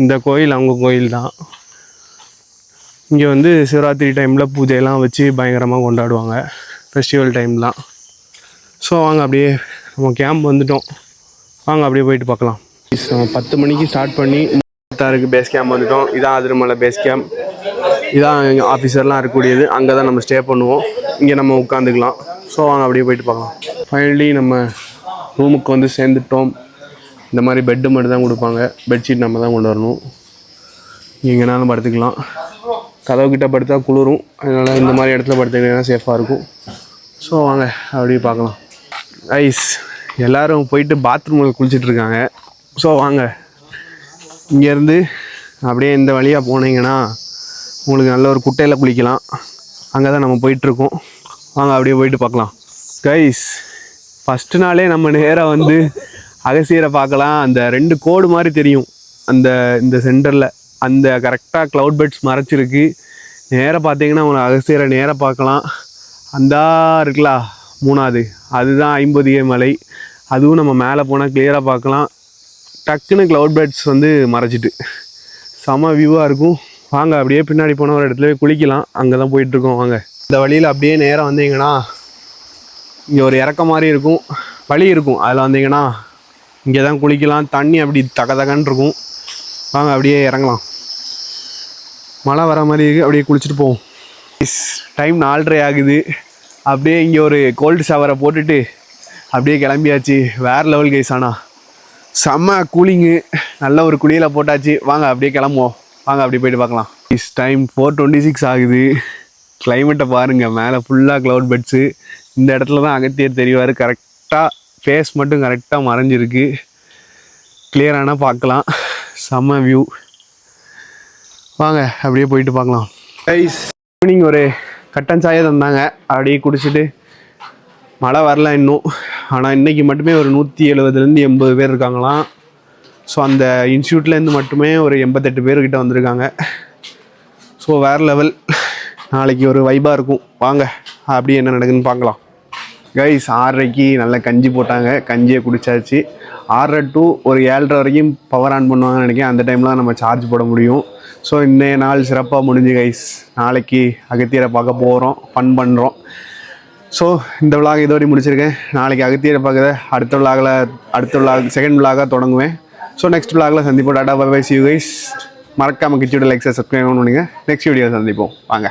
இந்த கோயில் அவங்க கோயில் தான். இங்கே வந்து சிவராத்திரி டைமில் பூஜையெல்லாம் வச்சு பயங்கரமாக கொண்டாடுவாங்க, ஃபெஸ்டிவல் டைம்லாம். ஸோ வாங்க அப்படியே நம்ம கேம்ப் வந்துவிட்டோம். வாங்க அப்படியே போயிட்டு பார்க்கலாம். 10 மணிக்கு ஸ்டார்ட் பண்ணி 6 பேஸ் கேம்ப் வந்துவிட்டோம். இதான் அதிரமலை பேஸ் கேம்ப். இதான் எங்கள் ஆஃபீஸர்லாம் இருக்கக்கூடியது. அங்கே தான் நம்ம ஸ்டே பண்ணுவோம். இங்கே நம்ம உட்காந்துக்கலாம். ஸோ வாங்க அப்படியே போயிட்டு பார்க்கலாம். ஃபைனலி நம்ம ரூமுக்கு வந்து சேர்ந்துட்டோம். இந்த மாதிரி பெட்டு மட்டும் தான் கொடுப்பாங்க, பெட்ஷீட் நம்ம தான் கொண்டு வரணும். எங்கேனாலும் படுத்துக்கலாம். கதவுக்கிட்ட படுத்தா குளிரும், அதனால் இந்த மாதிரி இடத்துல படுத்துக்கிட்டா சேஃபாக இருக்கும். ஸோ வாங்க அப்படியே பார்க்கலாம். ஐஸ், எல்லோரும் போயிட்டு பாத்ரூமில் குளிச்சிட்ருக்காங்க. ஸோ வாங்க, இங்கேருந்து அப்படியே இந்த வழியாக போனீங்கன்னா உங்களுக்கு நல்ல ஒரு குட்டையில் குளிக்கலாம். அங்கே தான் நம்ம போயிட்டுருக்கோம். வாங்க அப்படியே போயிட்டு பார்க்கலாம். கைஸ், ஃபஸ்ட்டு நாளே நம்ம நேராக வந்து அகசியரை பார்க்கலாம். அந்த 2 கோடு மாதிரி தெரியும் இந்த சென்டரில், அந்த கரெக்டாக க்ளவுட் பெட்ஸ் மறைச்சிருக்கு. நேராக பார்த்தீங்கன்னா உங்களுக்கு அகசியரை நேராக பார்க்கலாம். அந்த இருக்குல்ல 3வது, அதுதான் 50 மலை. அதுவும் நம்ம மேலே போனால் கிளியராக பார்க்கலாம். டக்குன்னு க்ளவுட் பெட்ஸ் வந்து மறைச்சிட்டு செம வியூவாக இருக்கும். வாங்க அப்படியே பின்னாடி போன ஒரு இடத்துல குளிக்கலாம். அங்கே தான் போயிட்டுருக்கோம். வாங்க, இந்த வழியில் அப்படியே நேராக வந்தீங்கன்னா இங்கே ஒரு இறக்க மாதிரி இருக்கும், வழி இருக்கும். அதில் வந்தீங்கன்னா இங்கே தான் குளிக்கலாம். தண்ணி அப்படி தகன்னு இருக்கும். வாங்க அப்படியே இறங்கலாம். மழை வர மாதிரி இருக்குது, அப்படியே குளிச்சுட்டு போவோம். டைம் 4:30 ஆகுது. அப்படியே இங்கே ஒரு கோல்டு ஷவரை போட்டுட்டு அப்படியே கிளம்பியாச்சு. வேறு லெவல் கைஸ். ஆனால் செம்ம கூலிங்கு, நல்ல ஒரு குளியில் போட்டாச்சு. வாங்க அப்படியே கிளம்புவோம். வாங்க அப்படியே போயிட்டு பார்க்கலாம். டைம் 4:26 ஆகுது. கிளைமேட்டை பாருங்கள், மேலே ஃபுல்லாக க்ளவுட் பெட்ஸு. இந்த இடத்துல தான் அகத்தியர் தெரிவார். கரெக்டாக ஃபேஸ் மட்டும் கரெக்டாக மறைஞ்சிருக்கு. கிளியரான பார்க்கலாம். செம்ம வியூ. வாங்க அப்படியே போயிட்டு பார்க்கலாம். கைஸ், ஈவினிங் ஒரு கட்டன் சாயை தந்தாங்க, அப்படியே குடிச்சிட்டு. மழை வரல இன்னும், ஆனால் இன்றைக்கி மட்டுமே ஒரு 170லேருந்து 80 பேர் இருக்காங்களாம். ஸோ அந்த இன்ஸ்டியூட்லேருந்து மட்டுமே ஒரு 88 பேர்கிட்ட வந்திருக்காங்க. ஸோ வேறு லெவல். நாளைக்கு ஒரு வைபாக இருக்கும். வாங்க அப்படியே என்ன நடக்குதுன்னு பார்க்கலாம். கைஸ், 6:30க்கு நல்ல கஞ்சி போட்டாங்க, கஞ்சியை குடித்தாச்சு. 6:30 to ஒரு 7:30 வரைக்கும் பவர் ஆன் பண்ணுவாங்கன்னு நினைக்கிறேன். அந்த டைமில் நம்ம சார்ஜ் போட முடியும். ஸோ இன்றைய நாள் சிறப்பாக முடிஞ்சு கைஸ். நாளைக்கு அகத்தியரை பார்க்க போகிறோம், ஃபன் பண்ணுறோம். ஸோ இந்த விலாக் இதோடு முடிச்சிருக்கேன். நாளைக்கு அகத்தியரை பார்க்குற அடுத்த விலாக் செகண்ட் விலாகாக தொடங்குவேன். ஸோ நெக்ஸ்ட் விலாகில் சந்திப்போம். டாடா bye bye, see you guys. மறக்காமல் கிச்சியோட லைக் சப்ஸ்கிரைப் பண்ணுங்க. நெக்ஸ்ட் வீடியோ சந்திப்போம். வாங்க.